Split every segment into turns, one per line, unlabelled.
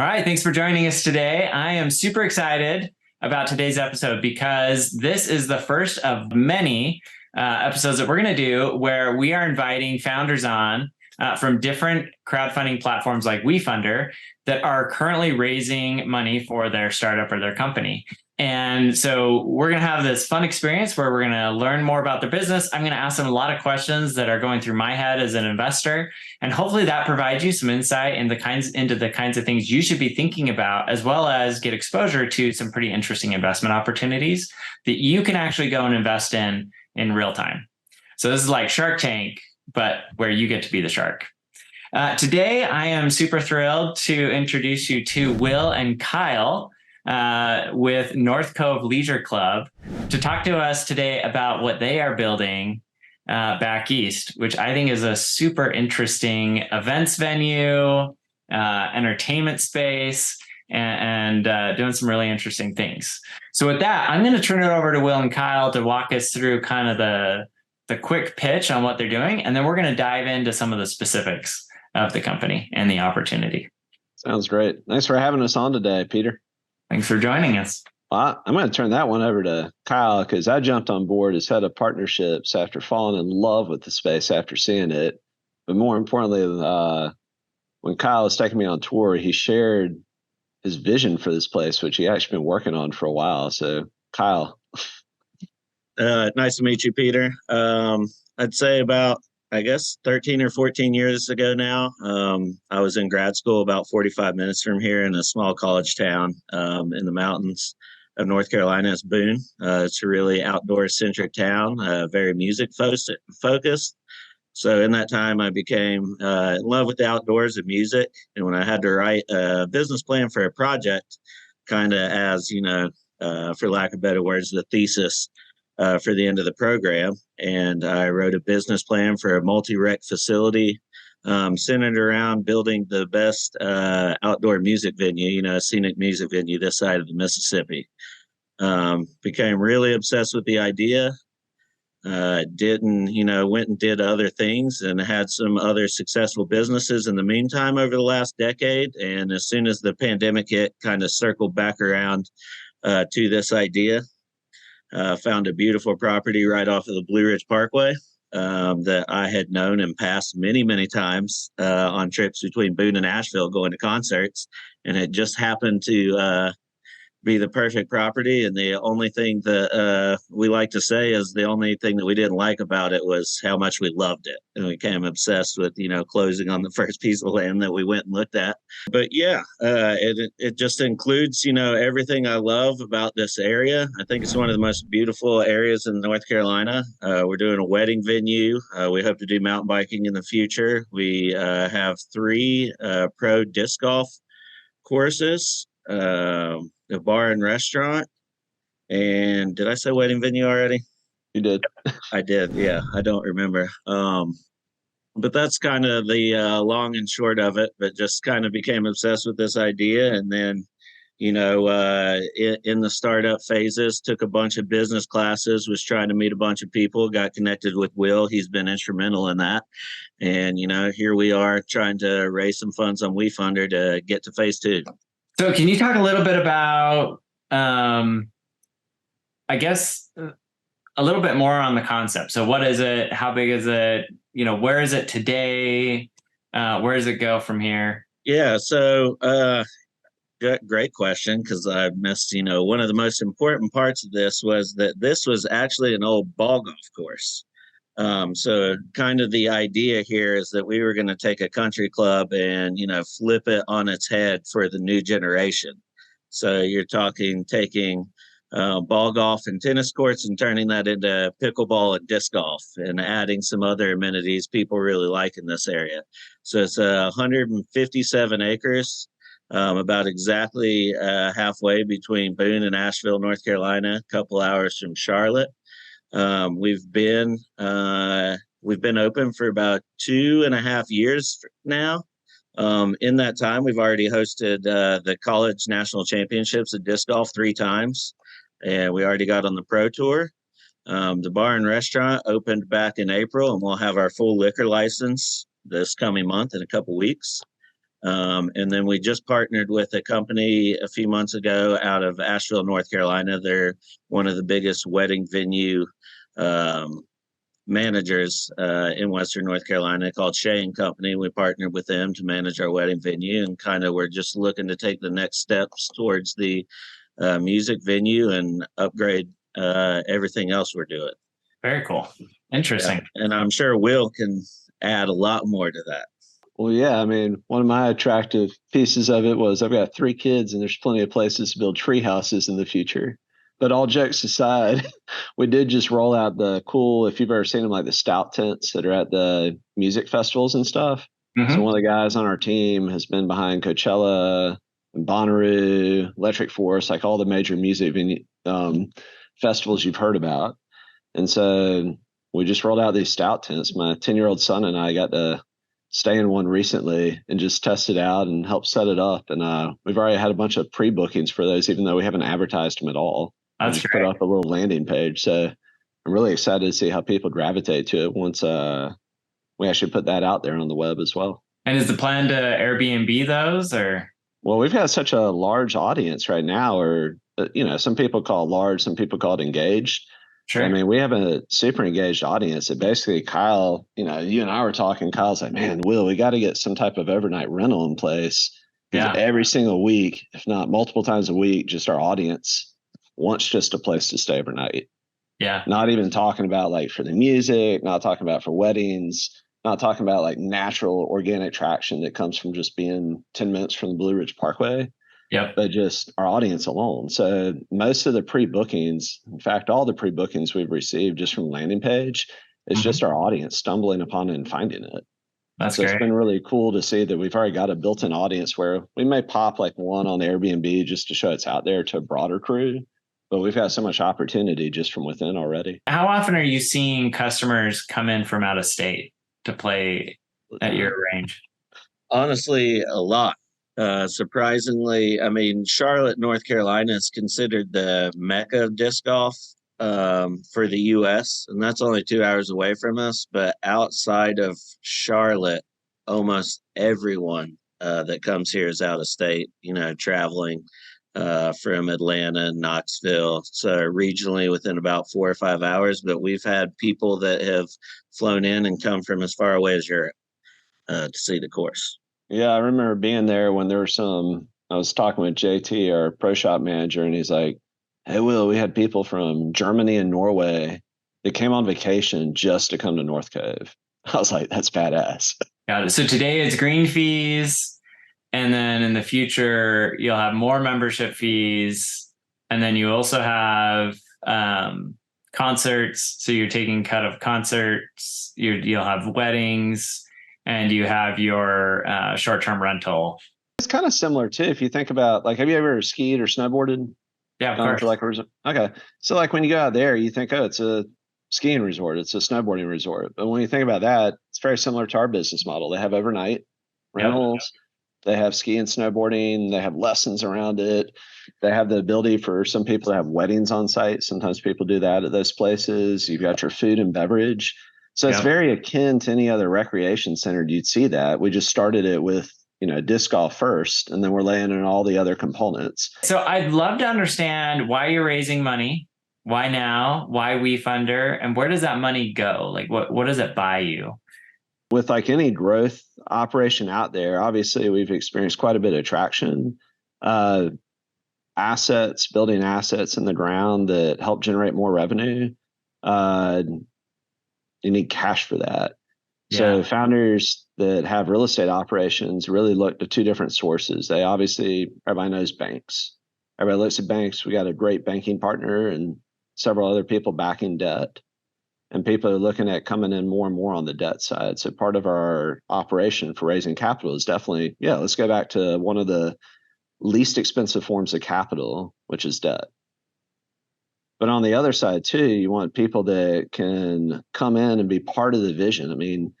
All right, thanks for joining us today. I am super excited about today's episode because this is the first of many episodes that we're going to do where we are inviting founders on from different crowdfunding platforms like WeFunder that are currently raising money for their startup or their company. And so we're going to have this fun experience where we're going to learn more about their business. I'm going to ask them a lot of questions that are going through my head as an investor. And hopefully that provides you some insight into the kinds of things you should be thinking about, as well as get exposure to some pretty interesting investment opportunities that you can actually go and invest in real time. So this is like Shark Tank, but where you get to be the shark. Today, I am super thrilled to introduce you to Will and Kyle with North Cove Leisure Club to talk to us today about what they are building back east, which I think is a super interesting events venue, entertainment space, and doing some really interesting things. So with that, I'm going to turn it over to Will and Kyle to walk us through kind of the quick pitch on what they're doing, and then we're going to dive into some of the specifics of the company and the opportunity.
Sounds great. Thanks for having us on today, Peter.
Thanks for joining us.
Well, I'm going to turn that one over to Kyle because I jumped on board as head of partnerships after falling in love with the space after seeing it. But more importantly, when Kyle was taking me on tour, he shared his vision for this place, which he actually been working on for a while. So, Kyle.
Nice to meet you, Peter. I'd say about, 13 or 14 years ago now, I was in grad school about 45 minutes from here in a small college town in the mountains of North Carolina. It's Boone. It's a really outdoor-centric town, very music-focused. So in that time, I became in love with the outdoors and music. And when I had to write a business plan for a project, kind of as, for lack of better words, the thesis for the end of the program. And I wrote a business plan for a multi-rec facility centered around building the best outdoor music venue, a scenic music venue this side of the Mississippi. Became really obsessed with the idea. Went and did other things and had some other successful businesses in the meantime over the last decade. And as soon as the pandemic hit, kind of circled back around to this idea. Found a beautiful property right off of the Blue Ridge Parkway that I had known and passed many, many times on trips between Boone and Asheville going to concerts. And it just happened to be the perfect property. And the only thing that we like to say is the only thing that we didn't like about it was how much we loved it. And we became obsessed with, closing on the first piece of land that we went and looked at. But yeah, it just includes, everything I love about this area. I think it's one of the most beautiful areas in North Carolina. We're doing a wedding venue. We hope to do mountain biking in the future. We have 3 pro disc golf courses, a bar and restaurant. And did I say wedding venue already?
You did.
I did. Yeah, I don't remember. But that's kind of the long and short of it, but just kind of became obsessed with this idea. And then, in the startup phases, took a bunch of business classes, was trying to meet a bunch of people, got connected with Will. He's been instrumental in that. And, here we are trying to raise some funds on WeFunder to get to phase 2.
So can you talk a little bit about, a little bit more on the concept? So what is it? How big is it? Where is it today? Where does it go from here?
Yeah. So great question, because I missed, one of the most important parts of this was that this was actually an old ball golf course. So kind of the idea here is that we were going to take a country club and, flip it on its head for the new generation. So you're talking taking ball golf and tennis courts and turning that into pickleball and disc golf and adding some other amenities people really like in this area. So it's 157 acres, about exactly halfway between Boone and Asheville, North Carolina, a couple hours from Charlotte. We've been open for about 2.5 years now. In that time, we've already hosted the college national championships of disc golf 3 times, and we already got on the pro tour. The bar and restaurant opened back in April, and we'll have our full liquor license this coming month in a couple weeks. And then we just partnered with a company a few months ago out of Asheville, North Carolina. They're one of the biggest wedding venue managers in Western North Carolina, called Shea and Company. We partnered with them to manage our wedding venue, and kind of we're just looking to take the next steps towards the music venue and upgrade everything else we're doing.
Very cool. Interesting.
Yeah. And I'm sure Will can add a lot more to that.
Well, yeah, I mean, one of my attractive pieces of it was I've got 3 kids and there's plenty of places to build tree houses in the future. But all jokes aside, we did just roll out the cool, if you've ever seen them, like the stout tents that are at the music festivals and stuff.
Mm-hmm.
So one of the guys on our team has been behind Coachella, and Bonnaroo, Electric Forest, like all the major music festivals you've heard about. And so we just rolled out these stout tents. My 10-year-old son and I got to stay in one recently and just test it out and help set it up. And we've already had a bunch of pre-bookings for those, even though we haven't advertised them at all.
That's
just
great.
Put up a little landing page. So I'm really excited to see how people gravitate to it once we actually put that out there on the web as well.
And is the plan to Airbnb those, or?
Well, we've got such a large audience right now, or some people call it large, some people call it engaged.
Sure.
I mean, we have a super engaged audience that basically Kyle, you and I were talking, Kyle's like, man, Will, we got to get some type of overnight rental in place. Because every single week, if not multiple times a week, just our audience wants just a place to stay overnight.
Yeah.
Not even talking about like for the music, not talking about for weddings, not talking about like natural organic traction that comes from just being 10 minutes from the Blue Ridge Parkway.
Yep.
But just our audience alone. So most of the pre-bookings, in fact, all the pre-bookings we've received just from landing page, it's just our audience stumbling upon it and finding it.
That's
so
great.
It's been really cool to see that we've already got a built-in audience where we may pop like one on Airbnb just to show it's out there to a broader crew. But we've got so much opportunity just from within already.
How often are you seeing customers come in from out of state to play at your range?
Honestly, a lot. Surprisingly, I mean, Charlotte, North Carolina is considered the mecca of disc golf for the U.S., and that's only 2 hours away from us. But outside of Charlotte, almost everyone that comes here is out of state, traveling from Atlanta, Knoxville, so regionally within about 4 or 5 hours. But we've had people that have flown in and come from as far away as Europe to see the course.
Yeah, I remember being there when there were I was talking with JT, our pro shop manager, and he's like, hey, Will, we had people from Germany and Norway that came on vacation just to come to North Cove. I was like, that's badass.
Got it. So today it's green fees. And then in the future, you'll have more membership fees. And then you also have concerts. So you're taking cut of concerts. You'll have weddings. And you have your short-term rental.
It's kind of similar too. If you think about, like, have you ever skied or snowboarded?
Yeah, of course.
Okay. So like when you go out there, you think, oh, it's a skiing resort. It's a snowboarding resort. But when you think about that, it's very similar to our business model. They have overnight rentals. They have ski and snowboarding. They have lessons around it. They have the ability for some people to have weddings on site. Sometimes people do that at those places. You've got your food and beverage. So it's very akin to any other recreation center. You'd see that. We just started it with, disc golf first, and then we're laying in all the other components.
So I'd love to understand why you're raising money, why now, why WeFunder, and where does that money go? Like what does it buy you?
With like any growth operation out there, obviously we've experienced quite a bit of traction. Building assets in the ground that help generate more revenue. You need cash for that. Yeah. So founders that have real estate operations really look to 2 different sources. Everybody knows banks. Everybody looks at banks. We got a great banking partner and several other people backing debt. And people are looking at coming in more and more on the debt side. So part of our operation for raising capital is definitely, let's go back to one of the least expensive forms of capital, which is debt. But on the other side too, you want people that can come in and be part of the vision. I mean,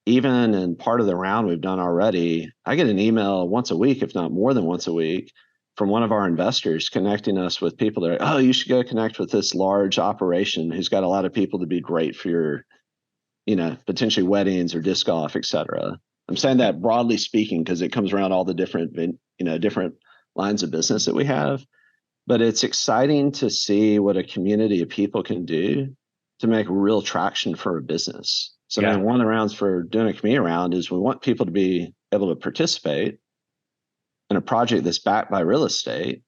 even in part of the round we've done already, I get an email once a week, if not more than once a week, from one of our investors connecting us with people that are, you should go connect with this large operation who's got a lot of people to be great for your, potentially weddings or disc golf, et cetera. I'm saying that broadly speaking because it comes around all the different lines of business that we have. But it's exciting to see what a community of people can do to make real traction for a business. So
Yeah.
one of the rounds for doing a community round is we want people to be able to participate in a project that's backed by real estate,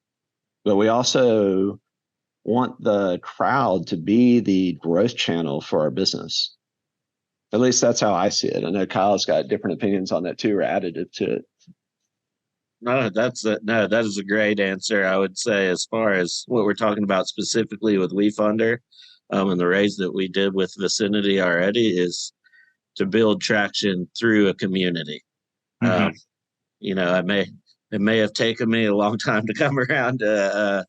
but we also want the crowd to be the growth channel for our business. At least that's how I see it. I know Kyle's got different opinions on that too, or additive to it.
No, that is a great answer. I would say, as far as what we're talking about specifically with WeFunder, and the raise that we did with Vicinity already, is to build traction through a community.
Mm-hmm.
It may have taken me a long time to come around to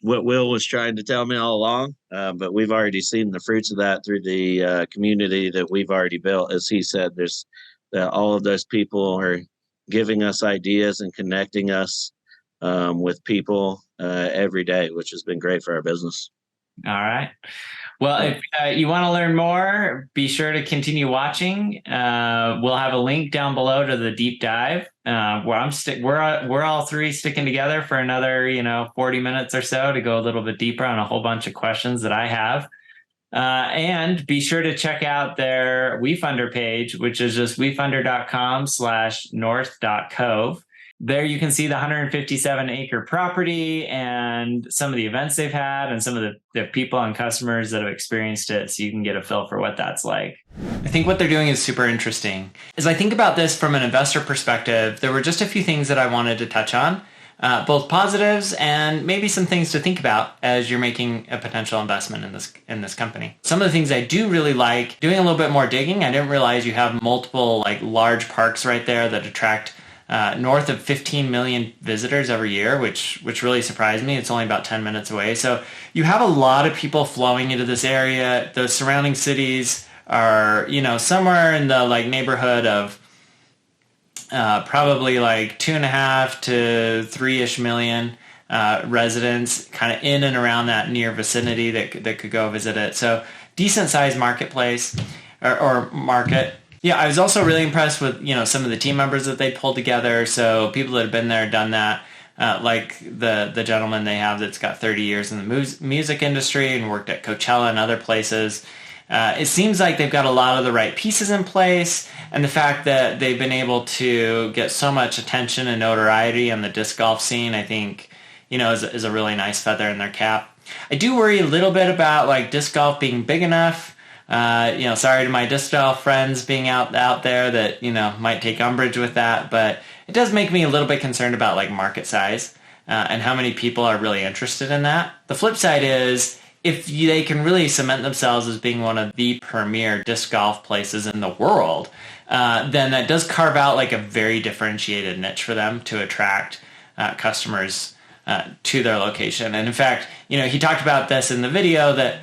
what Will was trying to tell me all along, but we've already seen the fruits of that through the community that we've already built. As he said, there's all of those people are giving us ideas and connecting us with people every day, which has been great for our business.
All right. Well, if you want to learn more, be sure to continue watching. We'll have a link down below to the deep dive where we're all three sticking together for another 40 minutes or so to go a little bit deeper on a whole bunch of questions that I have. And be sure to check out their WeFunder page, which is just wefunder.com/north.cove. There you can see the 157-acre property and some of the events they've had and some of the people and customers that have experienced it, so you can get a feel for what that's like. I think what they're doing is super interesting. As I think about this from an investor perspective, there were just a few things that I wanted to touch on, both positives and maybe some things to think about as you're making a potential investment in this company. Some of the things I do really like, doing a little bit more digging. I didn't realize you have multiple large parks right there that attract north of 15 million visitors every year, which really surprised me. It's only about 10 minutes away. So you have a lot of people flowing into this area. The surrounding cities are, somewhere in the neighborhood of probably 2.5 to 3-ish million residents kind of in and around that near vicinity that could go visit it. So decent sized marketplace or market. Yeah, I was also really impressed with, some of the team members that they pulled together. So people that have been there, done that, like the gentleman they have that's got 30 years in the music industry and worked at Coachella and other places. It seems like they've got a lot of the right pieces in place, and the fact that they've been able to get so much attention and notoriety on the disc golf scene, I think, is a really nice feather in their cap. I do worry a little bit about disc golf being big enough. Sorry to my disc golf friends being out there that, might take umbrage with that, but it does make me a little bit concerned about market size and how many people are really interested in that. The flip side is if they can really cement themselves as being one of the premier disc golf places in the world, then that does carve out a very differentiated niche for them to attract customers to their location. And in fact, he talked about this in the video that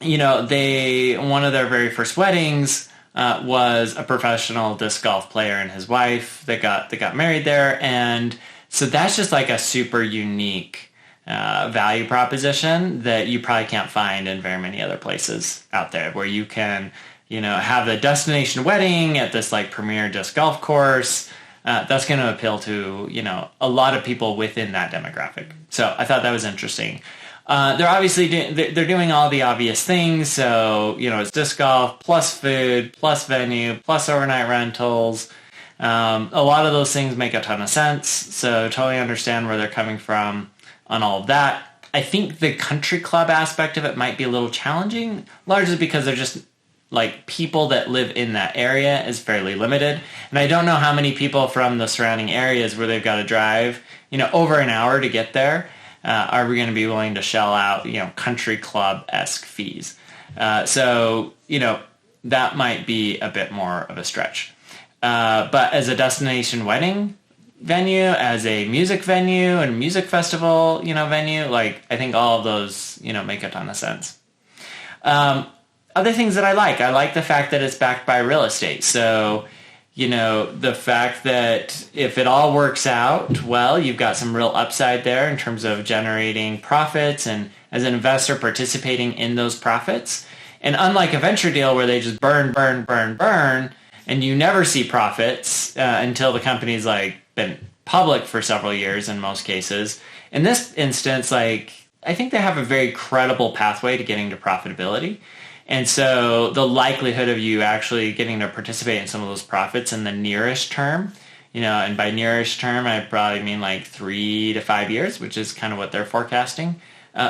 one of their very first weddings was a professional disc golf player and his wife that got married there. And so that's just a super unique value proposition that you probably can't find in very many other places out there, where you can, have a destination wedding at this premier disc golf course. That's going to appeal to, a lot of people within that demographic. So I thought that was interesting. They're obviously they're doing all the obvious things. So, it's disc golf plus food plus venue plus overnight rentals. A lot of those things make a ton of sense. So totally understand where they're coming from on all of that. I think the country club aspect of it might be a little challenging, largely because they're just people that live in that area is fairly limited. And I don't know how many people from the surrounding areas where they've got to drive, over an hour to get there. Are we going to be willing to shell out, country club-esque fees? So, that might be a bit more of a stretch. But as a destination wedding venue, as a music venue and music festival, venue, I think all of those, make a ton of sense. Other things that I like the fact that it's backed by real estate. So, the fact that if it all works out well, you've got some real upside there in terms of generating profits and as an investor participating in those profits. And unlike a venture deal where they just burn, and you never see profits until the company's like been public for several years in most cases. In this instance, like I think they have a very credible pathway to getting to profitability. And so the likelihood of you actually getting to participate in some of those profits in the nearest term, and by nearest term, I probably mean like 3 to 5 years, which is kind of what they're forecasting,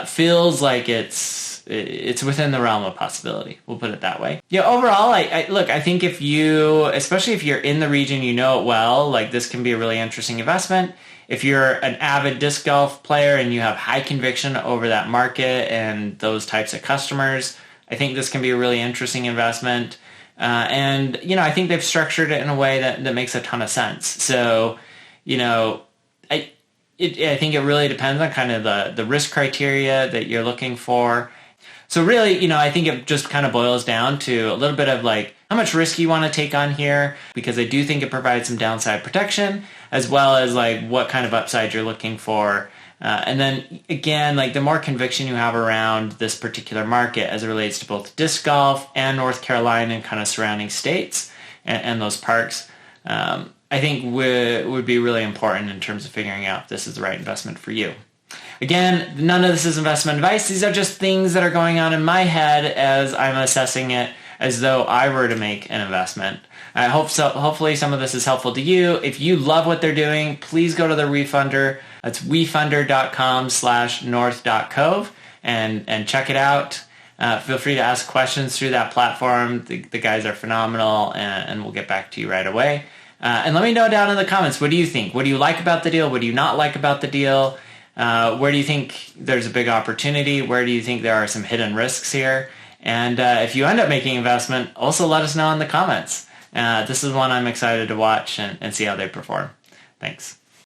feels like it's within the realm of possibility. We'll put it that way. Overall, I think especially if you're in the region, you know it well, like this can be a really interesting investment. If you're an avid disc golf player and you have high conviction over that market and those types of customers, I think this can be a really interesting investment. And I think they've structured it in a way that makes a ton of sense. So, I think it really depends on kind of the risk criteria that you're looking for. So really, I think it just kind of boils down to a little bit of like how much risk you want to take on here, because I do think it provides some downside protection, as well as like what kind of upside you're looking for. And then again, like the more conviction you have around this particular market as it relates to both disc golf and North Carolina and kind of surrounding states and those parks, I think would be really important in terms of figuring out if this is the right investment for you. Again, none of this is investment advice. These are just things that are going on in my head as I'm assessing it as though I were to make an investment. I hope so. Hopefully some of this is helpful to you. If you love what they're doing, please go to their WeFunder. That's wefunder.com/north.cove and check it out. Feel free to ask questions through that platform. The guys are phenomenal, and we'll get back to you right away. And let me know down in the comments, what do you think? What do you like about the deal? What do you not like about the deal? Where do you think there's a big opportunity? Where do you think there are some hidden risks here? And if you end up making investment, also let us know in the comments. This is one I'm excited to watch and see how they perform. Thanks.